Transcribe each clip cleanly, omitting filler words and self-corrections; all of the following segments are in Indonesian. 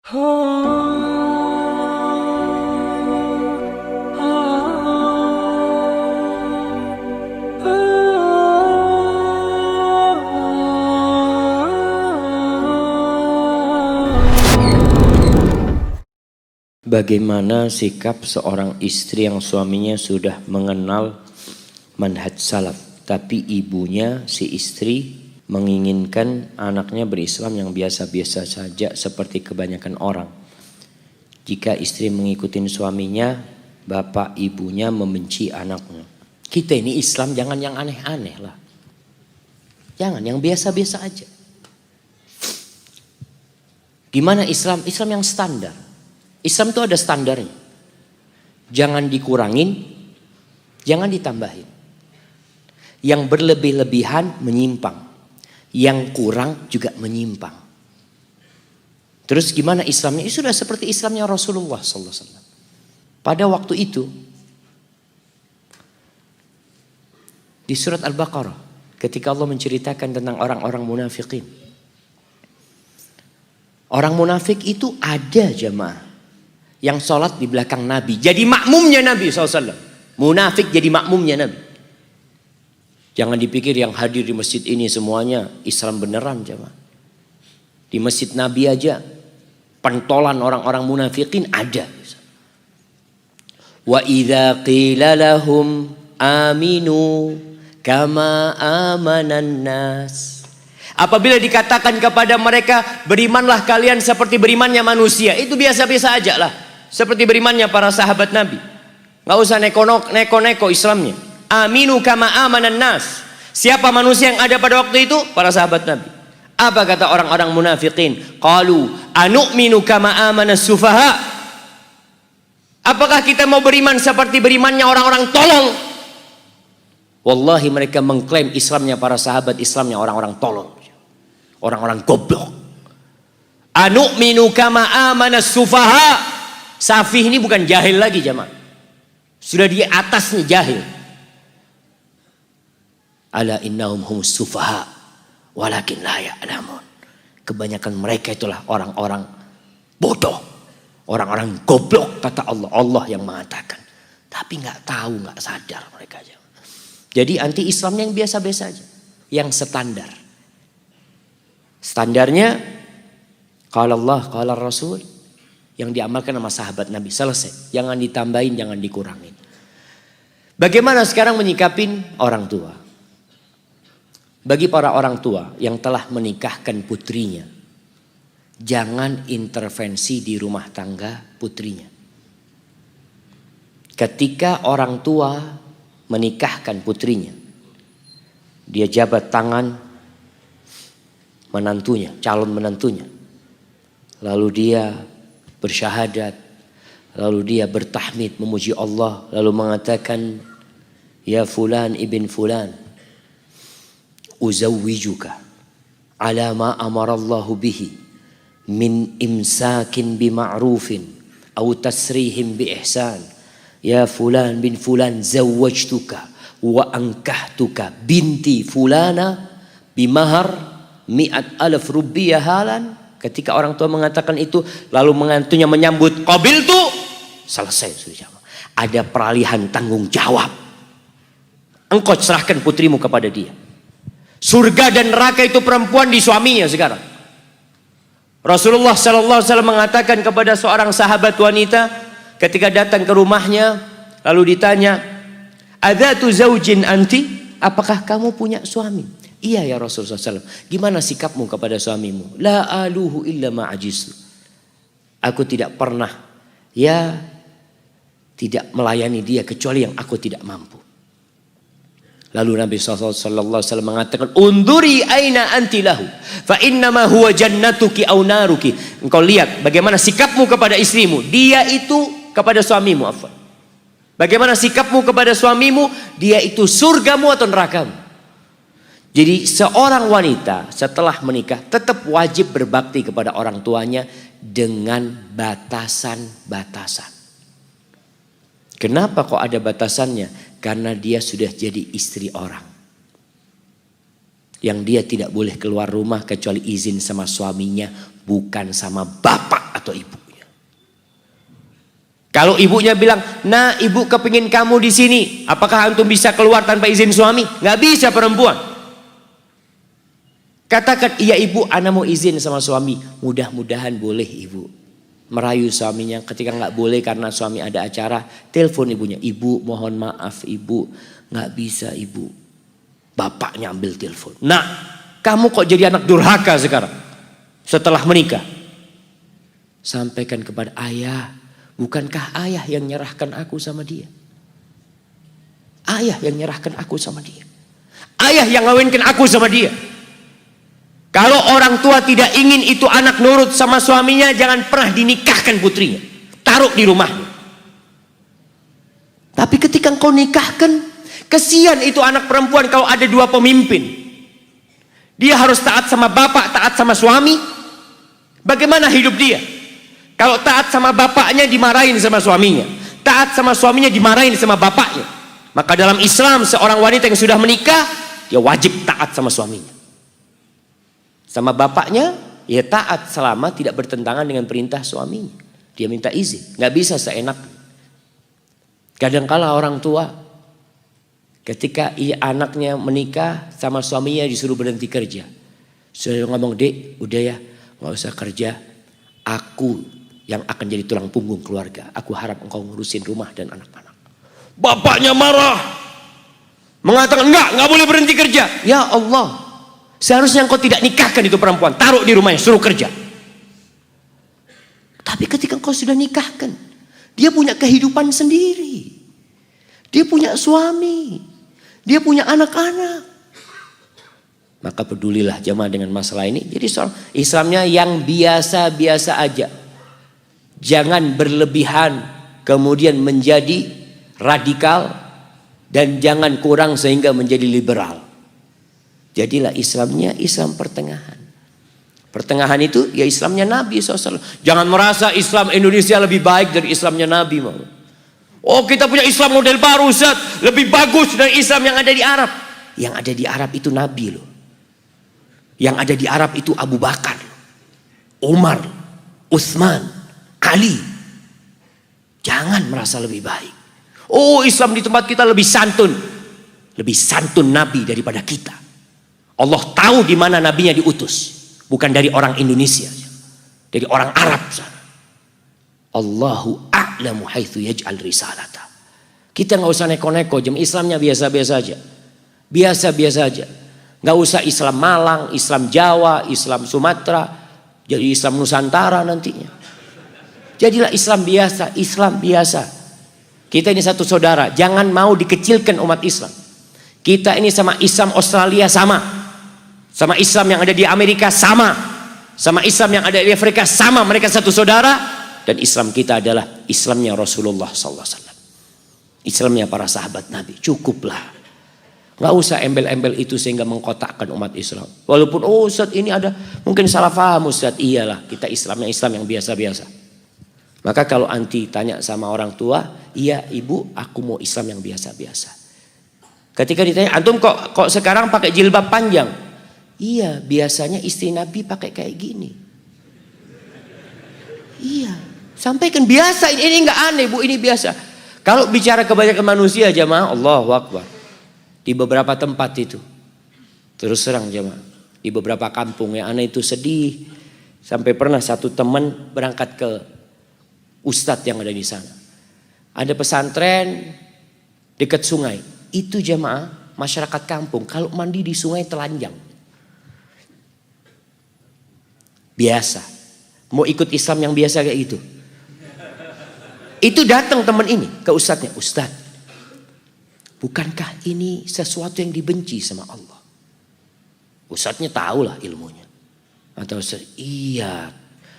Bagaimana sikap seorang istri yang suaminya sudah mengenal manhaj salaf, tapi ibunya si istri menginginkan anaknya berislam yang biasa-biasa saja seperti kebanyakan orang. Jika istri mengikuti suaminya, bapak ibunya membenci anaknya. Kita ini Islam jangan yang aneh-aneh lah. Jangan yang biasa-biasa aja. Gimana Islam? Islam yang standar. Islam itu ada standarnya. Jangan dikurangin, jangan ditambahin. Yang berlebih-lebihan menyimpang. Yang kurang juga menyimpang. Terus gimana Islamnya? Itu sudah seperti Islamnya Rasulullah SAW. Pada waktu itu, di surat Al-Baqarah, ketika Allah menceritakan tentang orang-orang munafikin. Orang munafik itu ada jemaah. Yang sholat di belakang Nabi. Jadi makmumnya Nabi SAW. Munafik jadi makmumnya Nabi. Jangan dipikir yang hadir di masjid ini semuanya Islam beneran jemaah. Di masjid Nabi aja pentolan orang-orang munafikin ada. Wa idza qila lahum aminu kama amanan nas. Apabila dikatakan kepada mereka berimanlah kalian seperti berimannya manusia, itu biasa-biasa aja lah. Seperti berimannya para sahabat Nabi. Gak usah neko-neko Islamnya. Aminu kama amanan nas. Siapa manusia yang ada pada waktu itu? Para sahabat Nabi. Apa kata orang-orang munafikin? Qalu anu'minu kama amanas sufaha. Apakah kita mau beriman seperti berimannya orang-orang tolol? Wallahi mereka mengklaim Islamnya para sahabat, Islamnya orang-orang tolol. Orang-orang goblok. Anu'minu kama amanas sufaha. Safih ini bukan jahil lagi jemaah. Sudah di atasnya jahil. Ala innahum humus sufaha walakin la ya'lamun. Kebanyakan mereka itulah orang-orang bodoh. Orang-orang goblok kata Allah. Allah yang mengatakan. Tapi nggak tahu, nggak sadar mereka aja. Jadi anti Islam yang biasa-biasa aja. Yang standar. Standarnya qala Allah, qala Rasul. Yang diamalkan sama sahabat Nabi. Selesai. Jangan ditambahin, jangan dikurangin. Bagaimana sekarang menyikapin orang tua? Bagi para orang tua yang telah menikahkan putrinya, jangan intervensi di rumah tangga putrinya. Ketika orang tua menikahkan putrinya, dia jabat tangan menantunya, calon menantunya. Lalu dia bersyahadat, lalu dia bertahmid memuji Allah, lalu mengatakan, ya fulan ibn fulan, uzawwijuka ala ma amarallahu bihi min imsakin bima'rufin au tasrihim bi ihsan. Ya fulan bin fulan zawwajtuka wa ankahtuka binti fulana bimahar 100,000 rupiah halan. Ketika orang tua mengatakan itu, lalu menantunya menyambut qabil tu, selesai sudah. Ada peralihan tanggung jawab. Engkau serahkan putrimu kepada dia. Surga dan neraka itu perempuan di suaminya sekarang. Rasulullah SAW mengatakan kepada seorang sahabat wanita ketika datang ke rumahnya, lalu ditanya, adzatu zaujin anti? Apakah kamu punya suami? Iya ya Rasulullah SAW. Gimana sikapmu kepada suamimu? La aluhu illa ma'ajistu. Aku tidak pernah tidak melayani dia kecuali yang aku tidak mampu. Lalu Nabi SAW mengatakan, unduri aina anti lahu fa innama huwa jannatuki au naruki. Engkau lihat bagaimana sikapmu kepada istrimu. Dia itu kepada suamimu. Bagaimana sikapmu kepada suamimu. Dia itu surgamu atau nerakamu. Jadi seorang wanita setelah menikah tetap wajib berbakti kepada orang tuanya dengan batasan-batasan. Kenapa kok ada batasannya? Karena dia sudah jadi istri orang. Yang dia tidak boleh keluar rumah kecuali izin sama suaminya, bukan sama bapak atau ibu. Kalau ibunya bilang, nah ibu kepingin kamu di sini, apakah antum bisa keluar tanpa izin suami? Nggak bisa perempuan. Katakan, iya ibu, ana mau izin sama suami. Mudah-mudahan boleh ibu. Merayu suaminya, ketika nggak boleh karena suami ada acara, telepon ibunya, ibu mohon maaf ibu, nggak bisa ibu. Bapaknya ambil telepon. Nah, kamu kok jadi anak durhaka sekarang setelah menikah? Sampaikan kepada ayah, bukankah ayah yang nyerahkan aku sama dia? Ayah yang nyerahkan aku sama dia. Ayah yang ngawinkan aku sama dia. Kalau orang tua tidak ingin itu anak nurut sama suaminya, jangan pernah dinikahkan putrinya. Taruh di rumahnya. Tapi ketika engkau nikahkan, kesian itu anak perempuan kalau ada dua pemimpin. Dia harus taat sama bapak, taat sama suami. Bagaimana hidup dia? Kalau taat sama bapaknya dimarahin sama suaminya, taat sama suaminya dimarahin sama bapaknya. Maka dalam Islam seorang wanita yang sudah menikah, dia wajib taat sama suaminya. Sama bapaknya, ya taat selama tidak bertentangan dengan perintah suaminya. Dia minta izin, nggak bisa seenak. Kadangkala orang tua ketika anaknya menikah sama suaminya disuruh berhenti kerja. Sudah ngomong, dek udah ya nggak usah kerja. Aku yang akan jadi tulang punggung keluarga. Aku harap engkau ngurusin rumah dan anak-anak. Bapaknya marah. Mengatakan enggak boleh berhenti kerja. Ya Allah. Seharusnya engkau tidak nikahkan itu perempuan. Taruh di rumahnya, suruh kerja. Tapi ketika engkau sudah nikahkan, dia punya kehidupan sendiri. Dia punya suami. Dia punya anak-anak. Maka pedulilah jemaah dengan masalah ini. Jadi soal Islamnya yang biasa-biasa aja. Jangan berlebihan kemudian menjadi radikal dan jangan kurang sehingga menjadi liberal. Jadilah Islamnya Islam pertengahan. Pertengahan itu ya Islamnya Nabi SAW. Jangan merasa Islam Indonesia lebih baik dari Islamnya Nabi. Oh kita punya Islam model baru Ustaz, lebih bagus dari Islam yang ada di Arab. Yang ada di Arab itu Nabi loh. Yang ada di Arab itu Abu Bakar, Umar, Utsman, Ali. Jangan merasa lebih baik. Oh Islam di tempat kita lebih santun. Lebih santun Nabi daripada kita. Allah tahu di mana nabinya diutus. Bukan dari orang Indonesia. Dari orang Arab sana. Allahu a'lamu haitsu yaj'al risalata. Kita nggak usah neko-neko, jam Islamnya biasa-biasa aja. Biasa-biasa aja. Nggak usah Islam Malang, Islam Jawa, Islam Sumatera, jadi Islam Nusantara nantinya. Jadilah Islam biasa, Islam biasa. Kita ini satu saudara, jangan mau dikecilkan umat Islam. Kita ini sama Islam Australia sama. Sama Islam yang ada di Amerika sama. Sama Islam yang ada di Afrika sama, mereka satu saudara. Dan Islam kita adalah Islamnya Rasulullah SAW. Islamnya para sahabat Nabi, cukuplah. Nggak usah embel-embel itu sehingga mengkotakkan umat Islam. Walaupun Ustaz ini ada mungkin salah paham Ustaz. Iyalah kita Islamnya Islam yang biasa-biasa. Maka kalau anti tanya sama orang tua, iya ibu aku mau Islam yang biasa-biasa. Ketika ditanya antum kok sekarang pakai jilbab panjang? Iya biasanya istri Nabi pakai kayak gini. Iya sampaikan biasa ini nggak aneh bu, ini biasa. Kalau bicara kebanyakan manusia jamaah Allahu Akbar. Di beberapa tempat itu terus terang jemaah, di beberapa kampung yang aneh itu sedih. Sampai pernah satu teman berangkat ke ustadz yang ada di sana. Ada pesantren dekat sungai. Itu jemaah masyarakat kampung kalau mandi di sungai telanjang. Biasa. Mau ikut Islam yang biasa kayak gitu. Itu datang teman ini ke ustadznya. Ustadz, bukankah ini sesuatu yang dibenci sama Allah? Ustadznya tahulah ilmunya. Atau iya,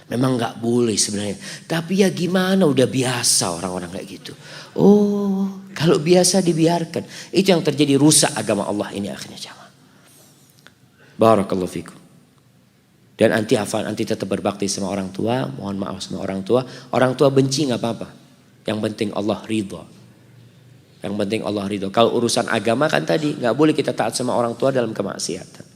memang nggak boleh sebenarnya. Tapi ya gimana, udah biasa orang-orang kayak gitu. Oh, kalau biasa dibiarkan. Itu yang terjadi, rusak agama Allah ini akhirnya jamaah. Barakallahu fikum. Dan anti tetap berbakti sama orang tua. Mohon maaf sama orang tua. Orang tua benci nggak apa-apa. Yang penting Allah ridha. Yang penting Allah ridho. Kalau urusan agama kan tadi nggak boleh kita taat sama orang tua dalam kemaksiatan.